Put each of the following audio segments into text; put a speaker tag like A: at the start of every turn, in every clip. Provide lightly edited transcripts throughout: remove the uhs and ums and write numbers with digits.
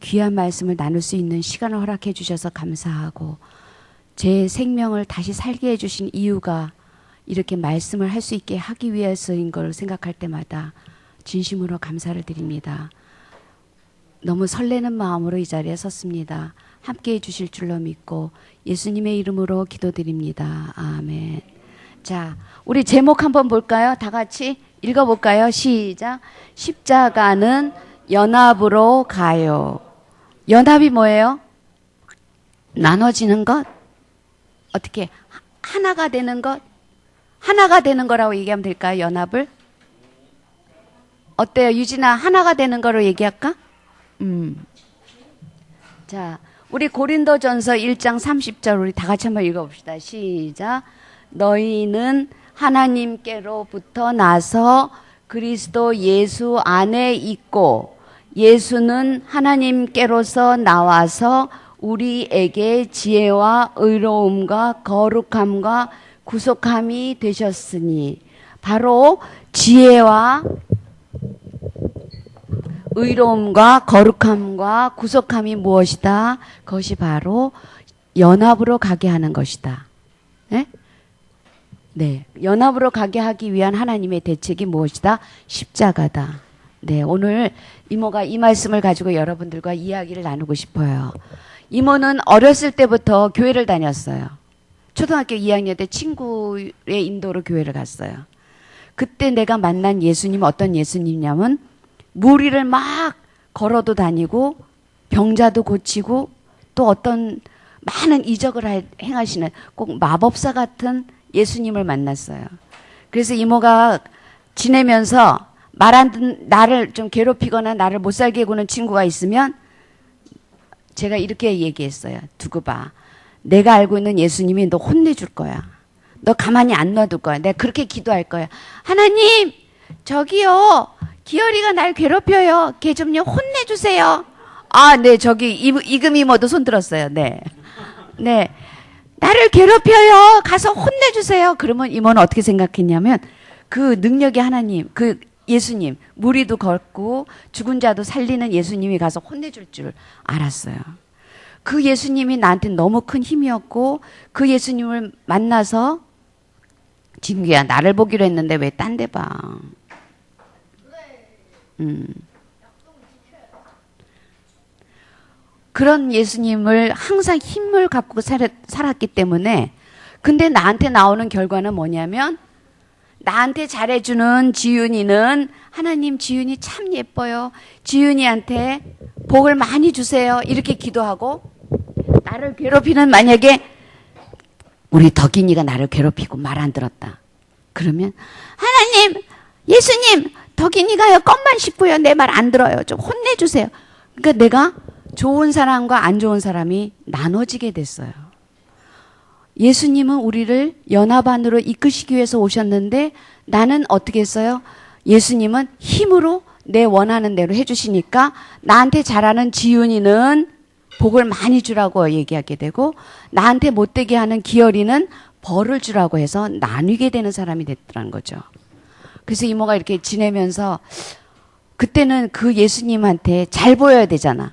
A: 귀한 말씀을 나눌 수 있는 시간을 허락해 주셔서 감사하고, 제 생명을 다시 살게 해주신 이유가 이렇게 말씀을 할 수 있게 하기 위해서인 걸 생각할 때마다 진심으로 감사를 드립니다. 너무 설레는 마음으로 이 자리에 섰습니다. 함께 해주실 줄로 믿고 예수님의 이름으로 기도드립니다. 아멘. 자, 우리 제목 한번 볼까요? 다 같이 읽어볼까요? 시작. 십자가는 연합으로 가요. 연합이 뭐예요? 나눠지는 것? 어떻게? 하나가 되는 것? 하나가 되는 거라고 얘기하면 될까요? 연합을? 어때요? 유진아, 하나가 되는 거로 얘기할까? 자, 우리 고린도전서 1장 30절 우리 다 같이 한번 읽어봅시다. 시작. 너희는 하나님께로부터 나서 그리스도 예수 안에 있고 예수는 하나님께로서 나와서 우리에게 지혜와 의로움과 거룩함과 구속함이 되셨으니, 바로 지혜와 의로움과 거룩함과 구속함이 무엇이다? 그것이 바로 연합으로 가게 하는 것이다. 네? 네, 연합으로 가게 하기 위한 하나님의 대책이 무엇이다? 십자가다. 네, 오늘 이모가 이 말씀을 가지고 여러분들과 이야기를 나누고 싶어요. 이모는 어렸을 때부터 교회를 다녔어요. 초등학교 2학년 때 친구의 인도로 교회를 갔어요. 그때 내가 만난 예수님은 어떤 예수님이냐면 무리를 막 걸어도 다니고 병자도 고치고 또 어떤 많은 이적을 행하시는 꼭 마법사 같은 예수님을 만났어요. 그래서 이모가 지내면서 말 안 듣는, 나를 좀 괴롭히거나 나를 못 살게 구는 친구가 있으면 제가 이렇게 얘기했어요. 두고 봐. 내가 알고 있는 예수님이 너 혼내줄 거야. 너 가만히 안 놔둘 거야. 내가 그렇게 기도할 거야. 하나님, 저기요. 기열이가 날 괴롭혀요. 걔 좀요 혼내주세요. 아, 네, 저기 이금 이모도 손 들었어요. 네. 네. 나를 괴롭혀요. 가서 혼내주세요. 그러면 이모는 어떻게 생각했냐면 그 능력이 하나님, 그 예수님, 무리도 걷고 죽은 자도 살리는 예수님이 가서 혼내줄 줄 알았어요. 그 예수님이 나한테 너무 큰 힘이었고 그 예수님을 만나서 진규야, 나를 보기로 했는데 왜 딴 데 봐. 그런 예수님을 항상 힘을 갖고 살았기 때문에, 근데 나한테 나오는 결과는 뭐냐면 나한테 잘해주는 지윤이는 하나님, 지윤이 참 예뻐요. 지윤이한테 복을 많이 주세요. 이렇게 기도하고, 나를 괴롭히는, 만약에 우리 덕인이가 나를 괴롭히고 말 안 들었다. 그러면 하나님, 예수님, 덕인이가요 껌만 씹고요. 내 말 안 들어요. 좀 혼내주세요. 그러니까 내가 좋은 사람과 안 좋은 사람이 나눠지게 됐어요. 예수님은 우리를 연합 안으로 이끄시기 위해서 오셨는데 나는 어떻게 했어요? 예수님은 힘으로 내 원하는 대로 해주시니까 나한테 잘하는 지윤이는 복을 많이 주라고 얘기하게 되고 나한테 못되게 하는 기열이는 벌을 주라고 해서 나누게 되는 사람이 됐더라는 거죠. 그래서 이모가 이렇게 지내면서 그때는 그 예수님한테 잘 보여야 되잖아.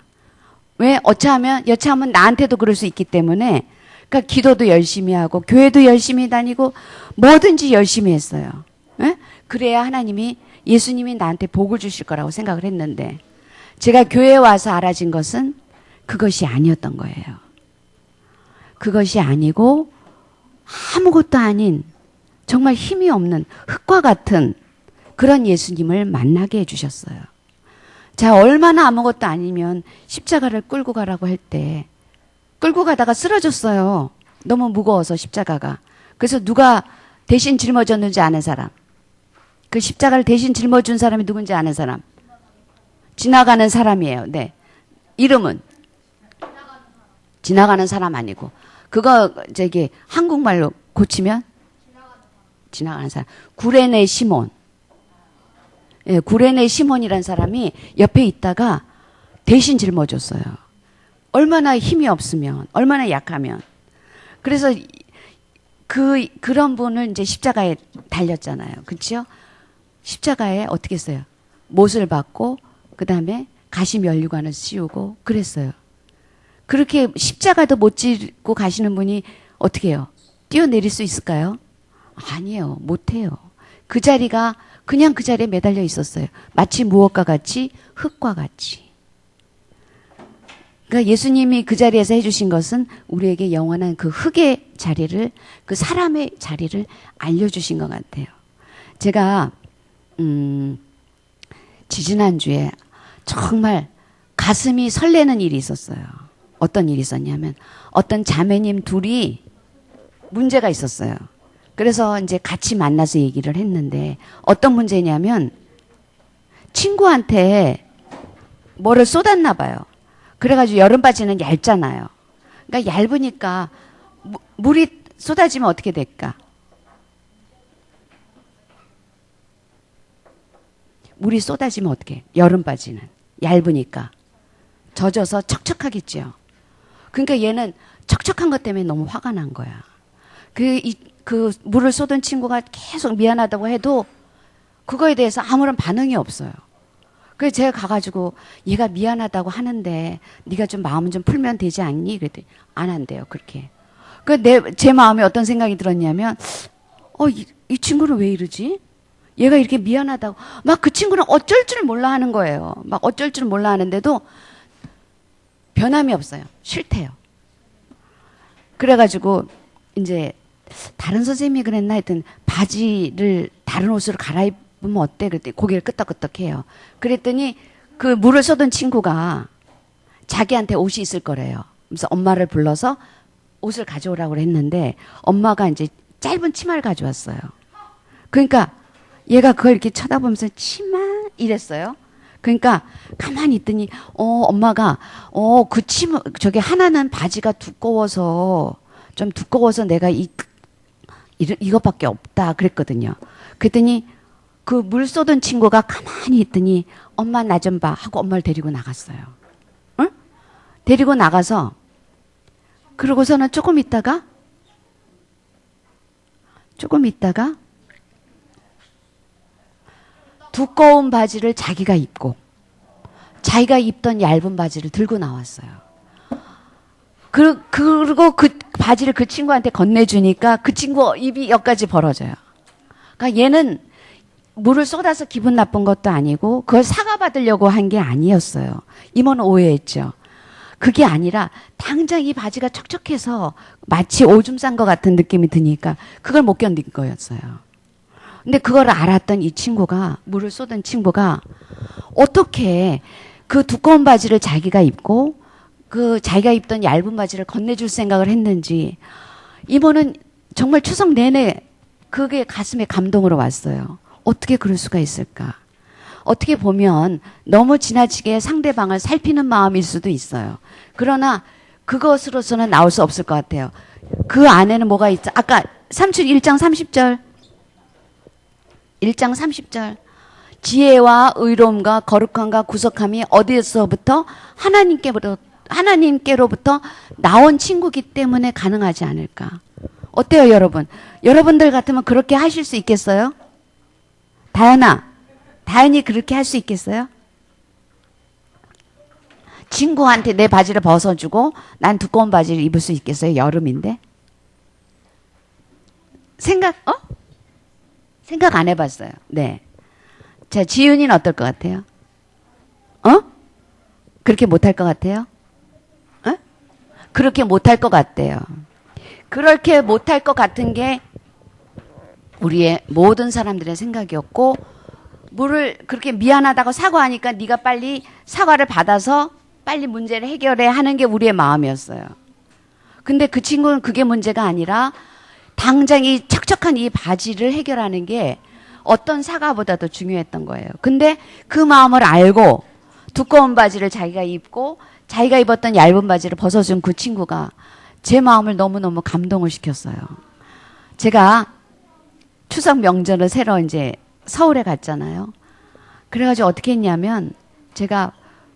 A: 왜? 여차하면 나한테도 그럴 수 있기 때문에, 그러니까 기도도 열심히 하고 교회도 열심히 다니고 뭐든지 열심히 했어요. 에? 그래야 하나님이, 예수님이 나한테 복을 주실 거라고 생각을 했는데, 제가 교회에 와서 알아진 것은 그것이 아니었던 거예요. 그것이 아니고 아무것도 아닌 정말 힘이 없는 흙과 같은 그런 예수님을 만나게 해주셨어요. 자, 얼마나 아무것도 아니면 십자가를 끌고 가라고 할 때 끌고 가다가 쓰러졌어요. 너무 무거워서 십자가가. 그래서 누가 대신 짊어졌는지 아는 사람. 그 십자가를 대신 짊어준 사람이 누군지 아는 사람. 지나가는 사람이에요. 네. 이름은? 지나가는 사람 아니고. 그거 한국말로 고치면? 지나가는 사람. 구레네 시몬. 예, 구레네 시몬이라는 사람이 옆에 있다가 대신 짊어졌어요. 얼마나 힘이 없으면, 얼마나 약하면. 그래서 그런 분을 이제 십자가에 달렸잖아요. 그렇죠? 십자가에 어떻게 했어요? 못을 받고, 그 다음에 가시 면류관을 씌우고 그랬어요. 그렇게 십자가도 못 지고 가시는 분이 어떻게 해요? 뛰어내릴 수 있을까요? 아니에요. 못해요. 그 자리가 그냥 그 자리에 매달려 있었어요. 마치 무엇과 같이? 흙과 같이. 그러니까 예수님이 그 자리에서 해주신 것은 우리에게 영원한 그 흙의 자리를, 그 사람의 자리를 알려주신 것 같아요. 제가 지지난주에 정말 가슴이 설레는 일이 있었어요. 어떤 일이 있었냐면 어떤 자매님 둘이 문제가 있었어요. 그래서 이제 같이 만나서 얘기를 했는데 어떤 문제냐면 친구한테 뭐를 쏟았나 봐요. 그래가지고 여름바지는 얇잖아요. 그러니까 얇으니까 물이 쏟아지면 어떻게 될까? 물이 쏟아지면 어떻게? 여름바지는 얇으니까 젖어서 척척하겠죠. 그러니까 얘는 척척한 것 때문에 너무 화가 난 거야. 그 물을 쏟은 친구가 계속 미안하다고 해도 그거에 대해서 아무런 반응이 없어요. 그래서 제가 가가지고 얘가 미안하다고 하는데 네가 좀 마음 좀 풀면 되지 않니? 그랬더니 안 한대요. 그렇게. 제 마음에 어떤 생각이 들었냐면 이 친구는 왜 이러지? 얘가 이렇게 미안하다고 막 그 친구는 어쩔 줄 몰라 하는 거예요. 막 어쩔 줄 몰라 하는데도 변함이 없어요. 싫대요. 그래가지고 이제 다른 선생님이 그랬나 하여튼 바지를 다른 옷으로 갈아입으면 어때? 그랬더니 고개를 끄덕끄덕해요. 그랬더니 그 물을 쏟은 친구가 자기한테 옷이 있을 거래요. 그래서 엄마를 불러서 옷을 가져오라고 했는데 엄마가 이제 짧은 치마를 가져왔어요. 그러니까 얘가 그걸 이렇게 쳐다보면서 치마 이랬어요. 그러니까 가만히 있더니 엄마가 그 치마 저기 하나는 바지가 두꺼워서 좀 두꺼워서 내가 이것밖에 없다 그랬거든요. 그랬더니 그 물 쏟은 친구가 가만히 있더니 엄마 나 좀 봐 하고 엄마를 데리고 나갔어요. 응? 데리고 나가서 그러고서는 조금 있다가 두꺼운 바지를 자기가 입고 자기가 입던 얇은 바지를 들고 나왔어요. 그리고 그 바지를 그 친구한테 건네주니까 그 친구 입이 여기까지 벌어져요. 그러니까 얘는 물을 쏟아서 기분 나쁜 것도 아니고 그걸 사과받으려고 한 게 아니었어요. 이모는 오해했죠. 그게 아니라 당장 이 바지가 촉촉해서 마치 오줌 싼 것 같은 느낌이 드니까 그걸 못 견딘 거였어요. 근데 그걸 알았던 이 친구가, 물을 쏟은 친구가 어떻게 그 두꺼운 바지를 자기가 입고 그 자기가 입던 얇은 바지를 건네줄 생각을 했는지 이모는 정말 추석 내내 그게 가슴에 감동으로 왔어요. 어떻게 그럴 수가 있을까? 어떻게 보면 너무 지나치게 상대방을 살피는 마음일 수도 있어요. 그러나 그것으로서는 나올 수 없을 것 같아요. 그 안에는 뭐가 있죠? 아까 삼출 1장 30절. 1장 30절. 지혜와 의로움과 거룩함과 구속함이 어디에서부터? 하나님께로부터 나온 친구기 때문에 가능하지 않을까? 어때요, 여러분? 여러분들 같으면 그렇게 하실 수 있겠어요? 다현이 그렇게 할 수 있겠어요? 친구한테 내 바지를 벗어주고 난 두꺼운 바지를 입을 수 있겠어요? 여름인데? 생각 안 해봤어요. 네. 자, 지윤이는 어떨 것 같아요? 그렇게 못할 것 같아요? 그렇게 못할 것 같대요. 그렇게 못할 것 같은 게 우리의 모든 사람들의 생각이었고, 물을 그렇게 미안하다고 사과하니까 네가 빨리 사과를 받아서 빨리 문제를 해결해 하는 게 우리의 마음이었어요. 근데 그 친구는 그게 문제가 아니라 당장 이 척척한 이 바지를 해결하는 게 어떤 사과보다도 중요했던 거예요. 근데 그 마음을 알고 두꺼운 바지를 자기가 입고 자기가 입었던 얇은 바지를 벗어준 그 친구가 제 마음을 너무너무 감동을 시켰어요. 제가 추석 명절을 새로 이제 서울에 갔잖아요. 그래가지고 어떻게 했냐면 제가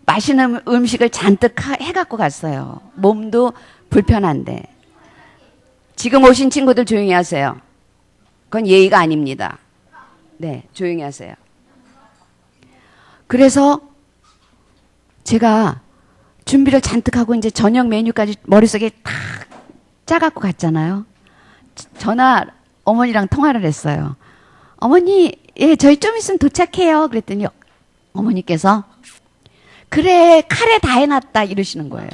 A: 맛있는 음식을 잔뜩 해갖고 갔어요. 몸도 불편한데. 지금 오신 친구들 조용히 하세요. 그건 예의가 아닙니다. 네, 조용히 하세요. 그래서 제가 준비를 잔뜩 하고 이제 저녁 메뉴까지 머릿속에 탁 짜갖고 갔잖아요. 어머니랑 통화를 했어요. 어머니, 예, 저희 좀 있으면 도착해요. 그랬더니 어머니께서 그래, 카레 다 해놨다 이러시는 거예요.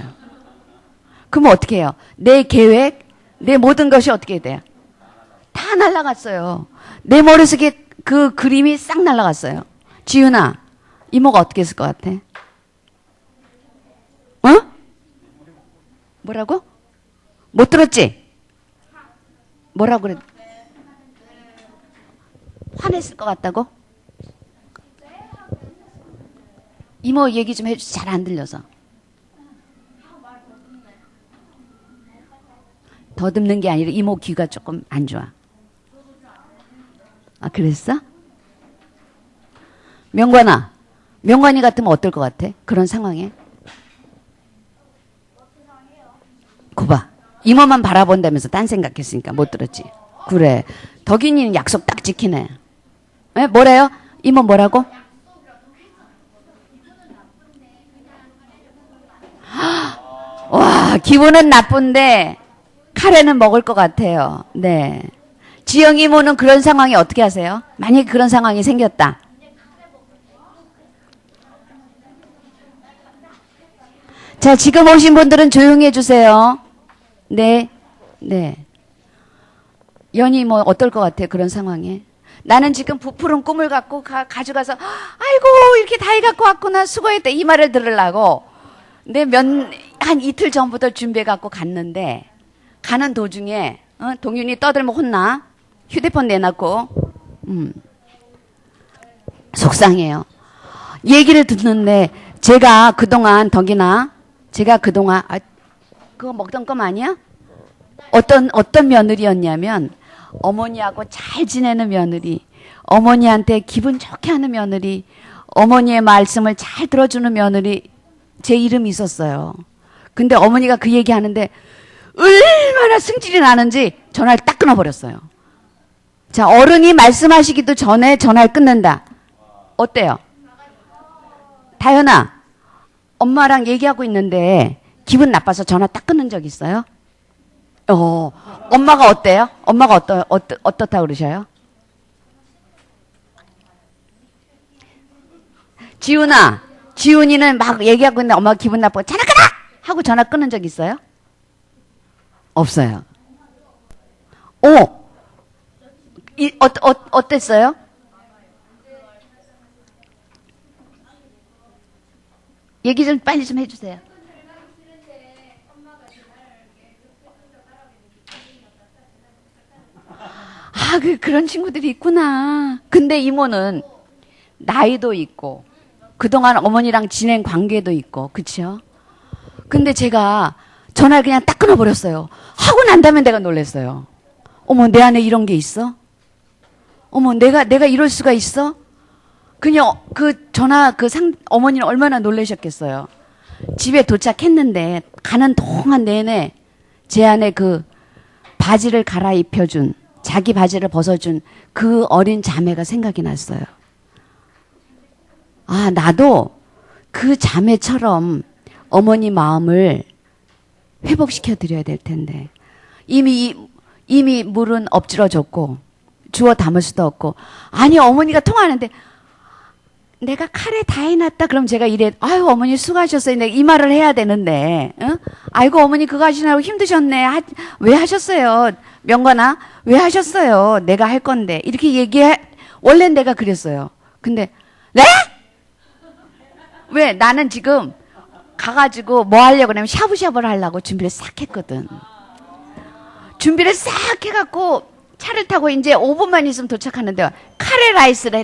A: 그러면 어떻게 해요? 내 계획, 내 모든 것이 어떻게 돼요? 다 날아갔어요. 내 머릿속에 그 그림이 싹 날아갔어요. 지윤아, 이모가 어떻게 했을 것 같아? 어? 뭐라고? 못 들었지? 뭐라고 그래? 화냈을 것 같다고? 이모 얘기 좀 해주지. 잘 안 들려서. 더듬는 게 아니라 이모 귀가 조금 안 좋아. 아, 그랬어? 명관이 같으면 어떨 것 같아? 그런 상황에? 거봐. 이모만 바라본다면서 딴 생각했으니까 못 들었지. 그래. 덕인이는 약속 딱 지키네. 에? 뭐래요? 이모 뭐라고? 와, 기분은 나쁜데 카레는 먹을 것 같아요. 네. 지영 이모는 그런 상황이 어떻게 하세요? 만약에 그런 상황이 생겼다. 자, 지금 오신 분들은 조용히 해주세요. 네. 네. 연희 뭐 어떨 것 같아요? 그런 상황에. 나는 지금 부풀은 꿈을 갖고 가져가서 아이고 이렇게 다 해갖고 왔구나 수고했다 이 말을 들으려고 한 이틀 전부터 준비해갖고 갔는데 가는 도중에 동윤이 떠들면 혼나. 휴대폰 내놨고 속상해요. 얘기를 듣는데 제가 그동안 그거 먹던 껌 아니야? 어떤 며느리였냐면 어머니하고 잘 지내는 며느리, 어머니한테 기분 좋게 하는 며느리, 어머니의 말씀을 잘 들어주는 며느리, 제 이름이 있었어요. 근데 어머니가 그 얘기 하는데 얼마나 승질이 나는지 전화를 딱 끊어버렸어요. 자, 어른이 말씀하시기도 전에 전화를 끊는다. 어때요? 다현아, 엄마랑 얘기하고 있는데 기분 나빠서 전화 딱 끊는 적 있어요? 엄마가 어때요? 엄마가 어떻다 그러셔요? 지훈이는 막 얘기하고 있는데 엄마가 기분 나쁘고 전화 끊어! 하고 전화 끊는 적 있어요? 없어요. 어땠어요? 얘기 좀 빨리 좀 해주세요. 아, 그런 친구들이 있구나. 근데 이모는 나이도 있고 그동안 어머니랑 지낸 관계도 있고 그쵸? 근데 제가 전화를 그냥 딱 끊어버렸어요. 하고 난 다음에 내가 놀랐어요. 어머, 내 안에 이런 게 있어? 어머, 내가 이럴 수가 있어? 그냥 어머니는 얼마나 놀라셨겠어요. 집에 도착했는데 가는 동안 내내 제 안에 그 바지를 갈아입혀준, 자기 바지를 벗어준 그 어린 자매가 생각이 났어요. 아, 나도 그 자매처럼 어머니 마음을 회복시켜 드려야 될 텐데. 이미 물은 엎질러졌고 주워 담을 수도 없고. 아니, 어머니가 통화하는데 내가 카레 다 해놨다. 그럼 제가 아유, 어머니 수고하셨어요. 내가 이 말을 해야 되는데, 아이고, 어머니 그거 하시느라고 힘드셨네. 왜 하셨어요? 명관아, 왜 하셨어요? 내가 할 건데. 이렇게 원래 내가 그랬어요. 근데, 네? 왜? 나는 지금 가가지고 뭐 하려고 하냐면 샤브샤브를 하려고 준비를 싹 했거든. 준비를 싹 해갖고 차를 타고 이제 5분만 있으면 도착하는데 카레를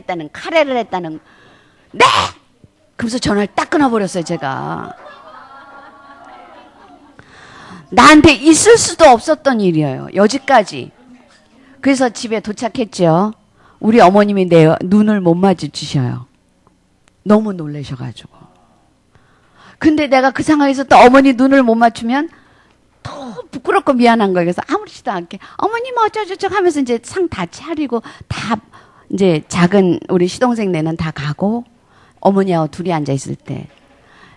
A: 했다는 네! 그러면서 전화를 딱 끊어버렸어요, 제가. 나한테 있을 수도 없었던 일이에요, 여지까지. 그래서 집에 도착했죠. 우리 어머님이 내 눈을 못 마주치셔요. 너무 놀라셔가지고. 근데 내가 그 상황에서 또 어머니 눈을 못 맞추면 더 부끄럽고 미안한 거예요. 그래서 아무렇지도 않게 어머님 어쩌저쩌 하면서 이제 상 다 차리고 다 이제 작은 우리 시동생네는 다 가고 어머니하고 둘이 앉아 있을 때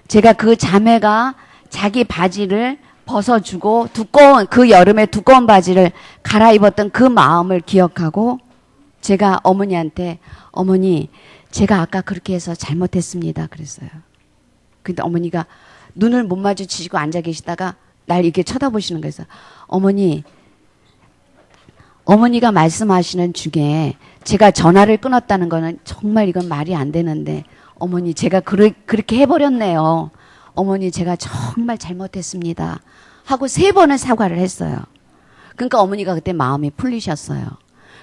A: 제가 그 자매가 자기 바지를 벗어주고 그 여름에 두꺼운 바지를 갈아입었던 그 마음을 기억하고 제가 어머니한테 어머니 제가 아까 그렇게 해서 잘못했습니다 그랬어요. 근데 어머니가 눈을 못 마주치시고 앉아 계시다가 날 이렇게 쳐다보시는 거예요. 어머니가 말씀하시는 중에 제가 전화를 끊었다는 거는 정말 이건 말이 안 되는데 어머니 제가 그렇게 해버렸네요. 어머니 제가 정말 잘못했습니다. 하고 3번을 사과를 했어요. 그러니까 어머니가 그때 마음이 풀리셨어요.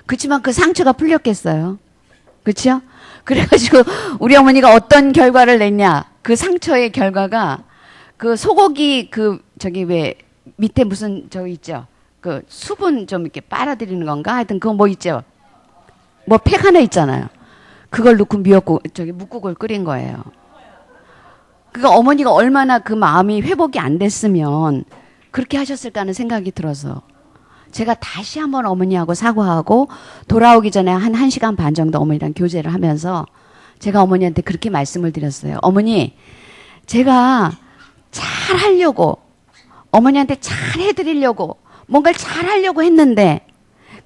A: 그렇지만 그 상처가 풀렸겠어요. 그렇죠? 그래가지고 우리 어머니가 어떤 결과를 냈냐. 그 상처의 결과가 그 소고기 왜 밑에 무슨 있죠. 그 수분 좀 이렇게 빨아들이는 건가? 하여튼 그거 뭐 있죠. 뭐 팩 하나 있잖아요. 그걸 넣고 묵국을 끓인 거예요. 그러니까 어머니가 얼마나 그 마음이 회복이 안 됐으면 그렇게 하셨을까 하는 생각이 들어서 제가 다시 한번 어머니하고 사과하고 돌아오기 전에 한 1시간 반 정도 어머니랑 교제를 하면서 제가 어머니한테 그렇게 말씀을 드렸어요. 어머니, 제가 잘 하려고 어머니한테 잘 해드리려고 뭔가를 잘 하려고 했는데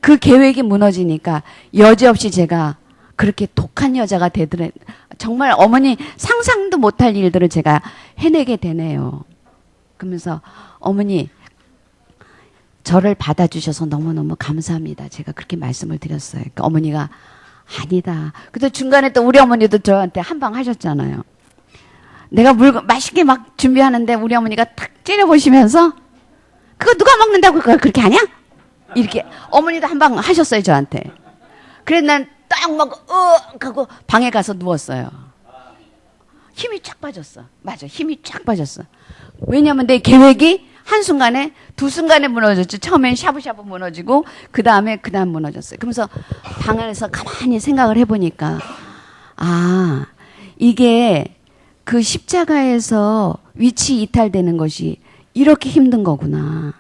A: 그 계획이 무너지니까 여지없이 제가 그렇게 독한 여자가 되더래. 정말 어머니 상상도 못할 일들을 제가 해내게 되네요. 그러면서 어머니 저를 받아주셔서 너무너무 감사합니다. 제가 그렇게 말씀을 드렸어요. 그러니까 어머니가 아니다. 근데 중간에 또 우리 어머니도 저한테 한방 하셨잖아요. 내가 맛있게 막 준비하는데 우리 어머니가 탁 째려보시면서 그거 누가 먹는다고 그걸 그렇게 하냐? 이렇게 어머니도 한방 하셨어요 저한테. 그래서 난 딱 먹고 하고 방에 가서 누웠어요. 힘이 쫙 빠졌어. 맞아, 힘이 쫙 빠졌어. 왜냐면 내 계획이 한순간에 두 순간에 무너졌죠. 처음엔 샤브샤브 무너지고 그다음 무너졌어요. 그러면서 방 안에서 가만히 생각을 해보니까 이게 그 십자가에서 위치 이탈되는 것이 이렇게 힘든 거구나.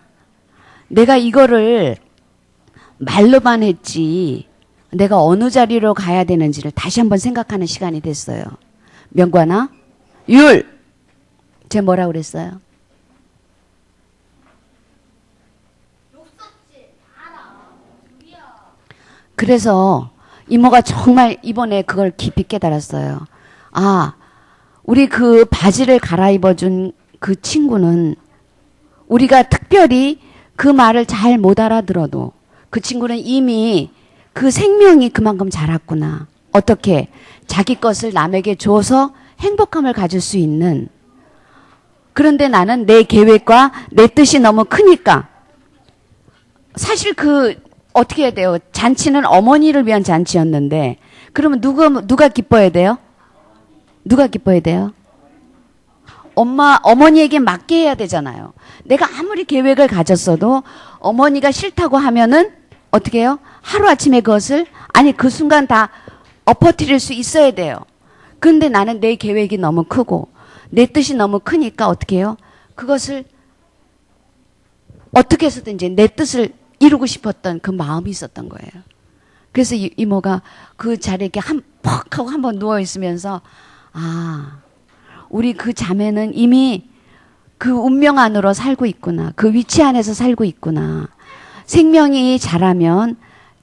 A: 내가 이거를 말로만 했지 내가 어느 자리로 가야 되는지를 다시 한번 생각하는 시간이 됐어요. 명관아, 제 뭐라 그랬어요? 그래서 이모가 정말 이번에 그걸 깊이 깨달았어요. 우리 그 바지를 갈아입어준 그 친구는 우리가 특별히 그 말을 잘 못 알아들어도 그 친구는 이미 그 생명이 그만큼 자랐구나. 어떻게 자기 것을 남에게 줘서 행복함을 가질 수 있는. 그런데 나는 내 계획과 내 뜻이 너무 크니까 사실 어떻게 해야 돼요? 잔치는 어머니를 위한 잔치였는데 그러면 누가 기뻐해야 돼요? 누가 기뻐해야 돼요? 어머니에게 맡게 해야 되잖아요. 내가 아무리 계획을 가졌어도 어머니가 싫다고 하면은 어떻게 해요? 하루아침에 그것을 그 순간 다 엎어뜨릴 수 있어야 돼요. 그런데 나는 내 계획이 너무 크고 내 뜻이 너무 크니까 어떻게 해요? 그것을 어떻게 해서든지 내 뜻을 이루고 싶었던 그 마음이 있었던 거예요. 그래서 이모가 그 자리에 이렇게 퍽 하고 한번 누워있으면서 우리 그 자매는 이미 그 운명 안으로 살고 있구나. 그 위치 안에서 살고 있구나. 생명이 자라면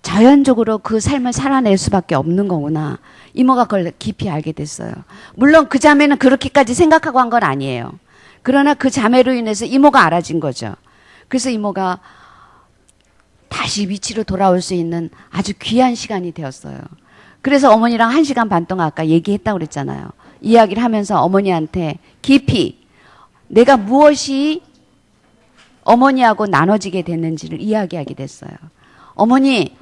A: 자연적으로 그 삶을 살아낼 수밖에 없는 거구나. 이모가 그걸 깊이 알게 됐어요. 물론 그 자매는 그렇게까지 생각하고 한 건 아니에요. 그러나 그 자매로 인해서 이모가 알아진 거죠. 그래서 이모가 다시 위치로 돌아올 수 있는 아주 귀한 시간이 되었어요. 그래서 어머니랑 1시간 반 동안 아까 얘기했다고 그랬잖아요. 이야기를 하면서 어머니한테 깊이 내가 무엇이 어머니하고 나눠지게 됐는지를 이야기하게 됐어요. 어머니,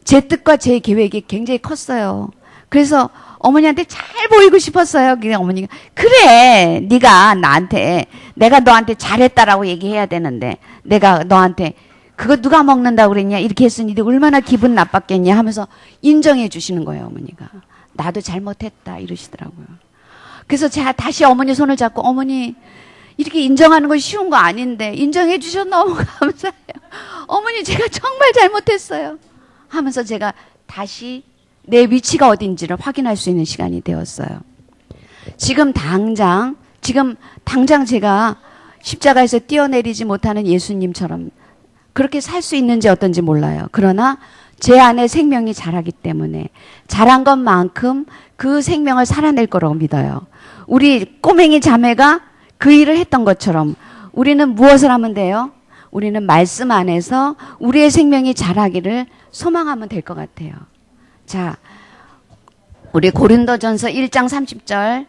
A: 제 뜻과 제 계획이 굉장히 컸어요. 그래서 어머니한테 잘 보이고 싶었어요. 그냥 어머니가 그래, 내가 너한테 잘했다라고 얘기해야 되는데 내가 너한테 그거 누가 먹는다고 그랬냐 이렇게 했으니 얼마나 기분 나빴겠냐 하면서 인정해 주시는 거예요. 어머니가 나도 잘못했다 이러시더라고요. 그래서 제가 다시 어머니 손을 잡고 어머니 이렇게 인정하는 건 쉬운 거 아닌데 인정해 주셔서 너무 감사해요. 어머니 제가 정말 잘못했어요 하면서 제가 다시 내 위치가 어딘지를 확인할 수 있는 시간이 되었어요. 지금 당장 지금 당장 제가 십자가에서 뛰어내리지 못하는 예수님처럼 그렇게 살 수 있는지 어떤지 몰라요. 그러나 제 안에 생명이 자라기 때문에 자란 것만큼 그 생명을 살아낼 거라고 믿어요. 우리 꼬맹이 자매가 그 일을 했던 것처럼 우리는 무엇을 하면 돼요? 우리는 말씀 안에서 우리의 생명이 자라기를 소망하면 될 것 같아요. 자, 우리 고린도전서 1장 30절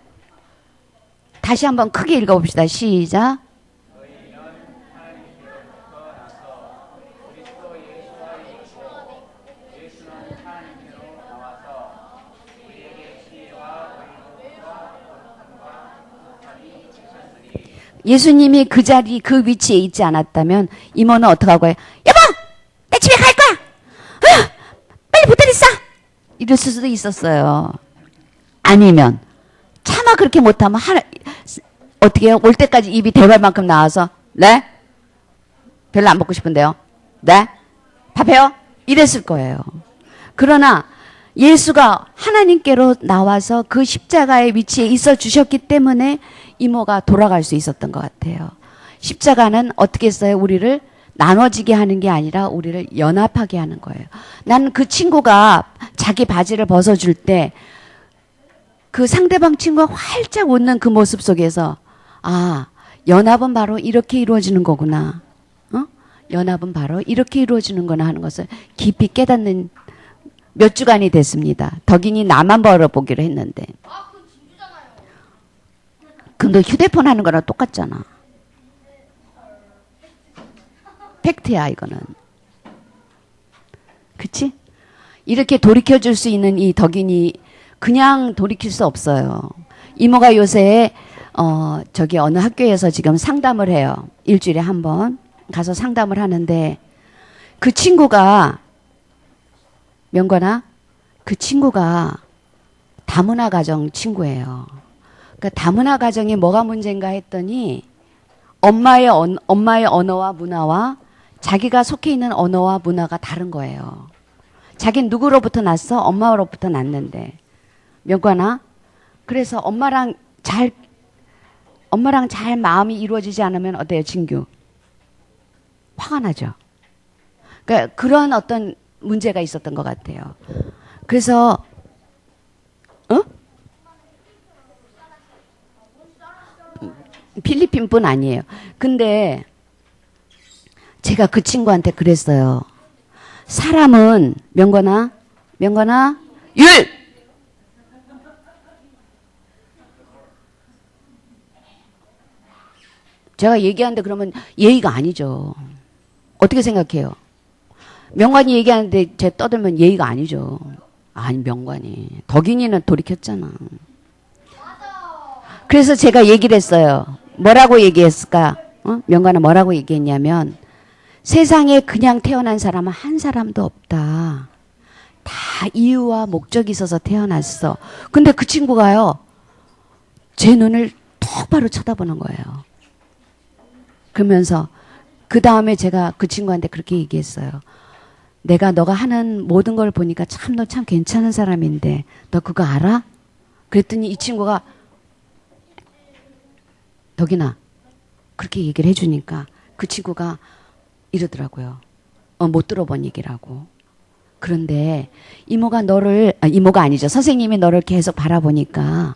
A: 다시 한번 크게 읽어봅시다. 시작. 예수님이 그 자리 그 위치에 있지 않았다면 이모는 어떡하고 해요? 여보! 나 집에 갈 거야! 빨리 보따리 싸! 이랬을 수도 있었어요. 아니면 차마 그렇게 못하면 어떻게 해요? 올 때까지 입이 대발만큼 나와서 네? 별로 안 먹고 싶은데요. 네? 밥해요? 이랬을 거예요. 그러나 예수가 하나님께로 나와서 그 십자가의 위치에 있어 주셨기 때문에 이모가 돌아갈 수 있었던 것 같아요. 십자가는 어떻게 했어요? 우리를 나눠지게 하는 게 아니라 우리를 연합하게 하는 거예요. 나는 그 친구가 자기 바지를 벗어줄 때 그 상대방 친구가 활짝 웃는 그 모습 속에서 아, 연합은 바로 이렇게 이루어지는 거구나. 연합은 바로 이렇게 이루어지는구나 하는 것을 깊이 깨닫는 몇 주간이 됐습니다. 덕인이 나만 벌어보기로 했는데. 그럼 너 휴대폰 하는 거랑 똑같잖아. 팩트야 이거는. 그치? 이렇게 돌이켜줄 수 있는 이 덕인이 그냥 돌이킬 수 없어요. 이모가 요새 저기 어느 학교에서 지금 상담을 해요. 일주일에 한 번 가서 상담을 하는데 그 친구가 명관아 그 친구가 다문화 가정 친구예요. 그러니까 다문화 가정이 뭐가 문제인가 했더니 엄마의 언어와 문화와 자기가 속해 있는 언어와 문화가 다른 거예요. 자기는 누구로부터 났어? 엄마로부터 났는데. 명관아 그래서 엄마랑 잘 마음이 이루어지지 않으면 어때요, 진규? 화가 나죠. 그러니까 그런 어떤 문제가 있었던 것 같아요. 그래서 필리핀뿐 아니에요. 근데 제가 그 친구한테 그랬어요. 사람은 명건아 율! 제가 얘기하는데 그러면 예의가 아니죠. 어떻게 생각해요? 명관이 얘기하는데 제 떠들면 예의가 아니죠. 아니 명관이. 덕인이는 돌이켰잖아. 그래서 제가 얘기를 했어요. 뭐라고 얘기했을까? 명관은 뭐라고 얘기했냐면 세상에 그냥 태어난 사람은 한 사람도 없다. 다 이유와 목적이 있어서 태어났어. 근데 그 친구가요. 제 눈을 똑바로 쳐다보는 거예요. 그러면서 그 다음에 제가 그 친구한테 그렇게 얘기했어요. 너가 하는 모든 걸 보니까 너 참 괜찮은 사람인데 너 그거 알아? 그랬더니 이 친구가 덕이나 그렇게 얘기를 해주니까 그 친구가 이러더라고요. 못 들어본 얘기라고. 그런데 이모가 이모가 아니죠. 선생님이 너를 계속 바라보니까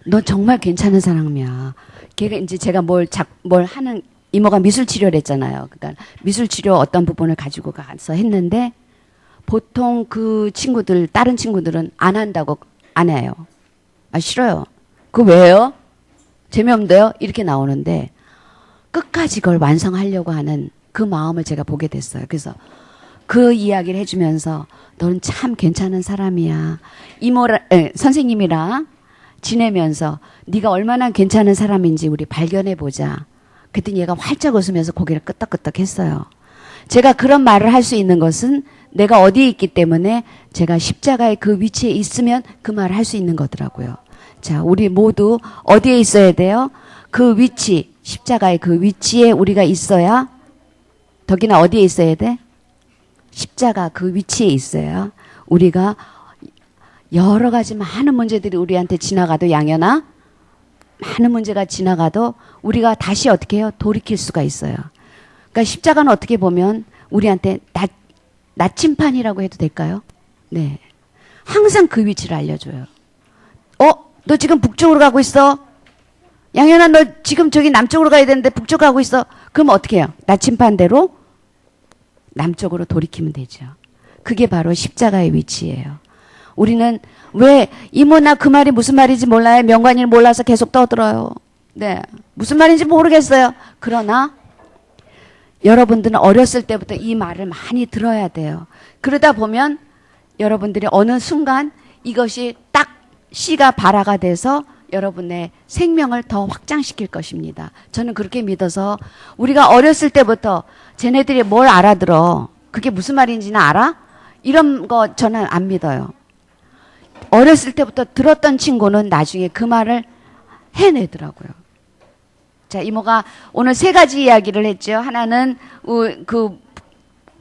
A: 너 정말 괜찮은 사람이야. 걔가 이제 제가 뭘 하는 이모가 미술 치료를 했잖아요. 그러니까 미술 치료 어떤 부분을 가지고 가서 했는데 보통 그 친구들 다른 친구들은 안 한다고 안 해요. 아 싫어요. 그거 왜요? 재미없는데요? 이렇게 나오는데 끝까지 그걸 완성하려고 하는 그 마음을 제가 보게 됐어요. 그래서 그 이야기를 해주면서 너는 참 괜찮은 사람이야. 선생님이랑 지내면서 네가 얼마나 괜찮은 사람인지 우리 발견해보자. 그랬더니 얘가 활짝 웃으면서 고개를 끄덕끄덕 했어요. 제가 그런 말을 할 수 있는 것은 내가 어디에 있기 때문에 제가 십자가의 그 위치에 있으면 그 말을 할 수 있는 거더라고요. 자, 우리 모두 어디에 있어야 돼요? 그 위치, 십자가의 그 위치에 우리가 있어야 덕이나 어디에 있어야 돼? 십자가 그 위치에 있어야 우리가 여러 가지 많은 문제들이 우리한테 지나가도 양현아, 많은 문제가 지나가도 우리가 다시 어떻게 해요? 돌이킬 수가 있어요. 그러니까 십자가는 어떻게 보면 우리한테 나침판이라고 해도 될까요? 네. 항상 그 위치를 알려줘요. 너 지금 북쪽으로 가고 있어? 양현아, 너 지금 저기 남쪽으로 가야 되는데 북쪽 가고 있어? 그럼 어떻게 해요? 나침판대로 남쪽으로 돌이키면 되죠. 그게 바로 십자가의 위치예요. 우리는 왜 이모나 그 말이 무슨 말인지 몰라요? 명관이를 몰라서 계속 떠들어요. 네. 무슨 말인지 모르겠어요. 그러나 여러분들은 어렸을 때부터 이 말을 많이 들어야 돼요. 그러다 보면 여러분들이 어느 순간 이것이 딱 씨가 발화가 돼서 여러분의 생명을 더 확장시킬 것입니다. 저는 그렇게 믿어서 우리가 어렸을 때부터 쟤네들이 뭘 알아들어? 그게 무슨 말인지는 알아? 이런 거 저는 안 믿어요. 어렸을 때부터 들었던 친구는 나중에 그 말을 해내더라고요. 자, 이모가 오늘 3가지 이야기를 했죠. 하나는 그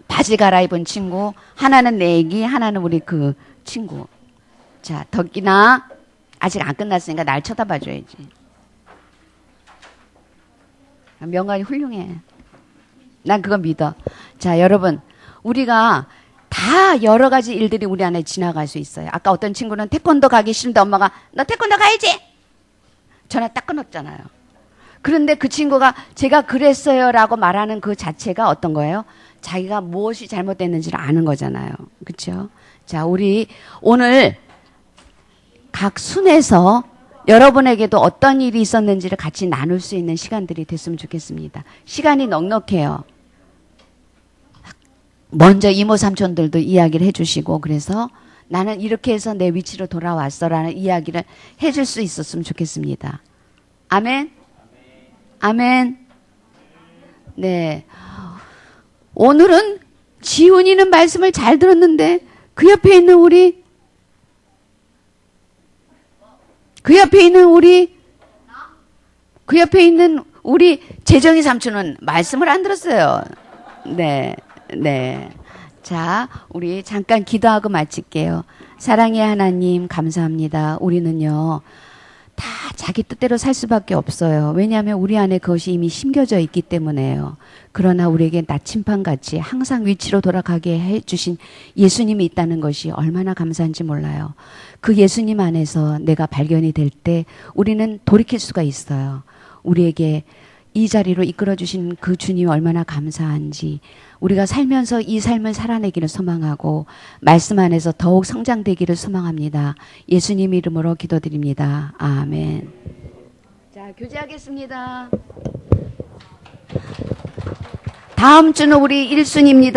A: 바지 갈아입은 친구, 하나는 내 애기, 하나는 우리 그 친구. 자, 덕기나 아직 안 끝났으니까 날 쳐다봐줘야지. 명관이 훌륭해. 난 그거 믿어. 자, 여러분, 우리가 다 여러 가지 일들이 우리 안에 지나갈 수 있어요. 아까 어떤 친구는 태권도 가기 싫은데 엄마가 너 태권도 가야지! 전화 딱 끊었잖아요. 그런데 그 친구가 제가 그랬어요 라고 말하는 그 자체가 어떤 거예요? 자기가 무엇이 잘못됐는지를 아는 거잖아요. 그렇죠? 자, 우리 오늘 각 순에서 여러분에게도 어떤 일이 있었는지를 같이 나눌 수 있는 시간들이 됐으면 좋겠습니다. 시간이 넉넉해요. 먼저 이모 삼촌들도 이야기를 해주시고 그래서 나는 이렇게 해서 내 위치로 돌아왔어라는 이야기를 해줄 수 있었으면 좋겠습니다. 아멘? 아멘? 네. 오늘은 지훈이는 말씀을 잘 들었는데 그 옆에 있는 우리 재정이 삼촌은 말씀을 안 들었어요. 네. 네. 자, 우리 잠깐 기도하고 마칠게요. 사랑의 하나님, 감사합니다. 우리는요, 다 자기 뜻대로 살 수밖에 없어요. 왜냐하면 우리 안에 그것이 이미 심겨져 있기 때문에요. 그러나 우리에게 나침판같이 항상 위치로 돌아가게 해주신 예수님이 있다는 것이 얼마나 감사한지 몰라요. 그 예수님 안에서 내가 발견이 될 때 우리는 돌이킬 수가 있어요. 우리에게 이 자리로 이끌어주신 그 주님이 얼마나 감사한지 우리가 살면서 이 삶을 살아내기를 소망하고 말씀 안에서 더욱 성장되기를 소망합니다. 예수님 이름으로 기도드립니다. 아멘. 자, 교제하겠습니다. 다음 주는 우리 1순입니다.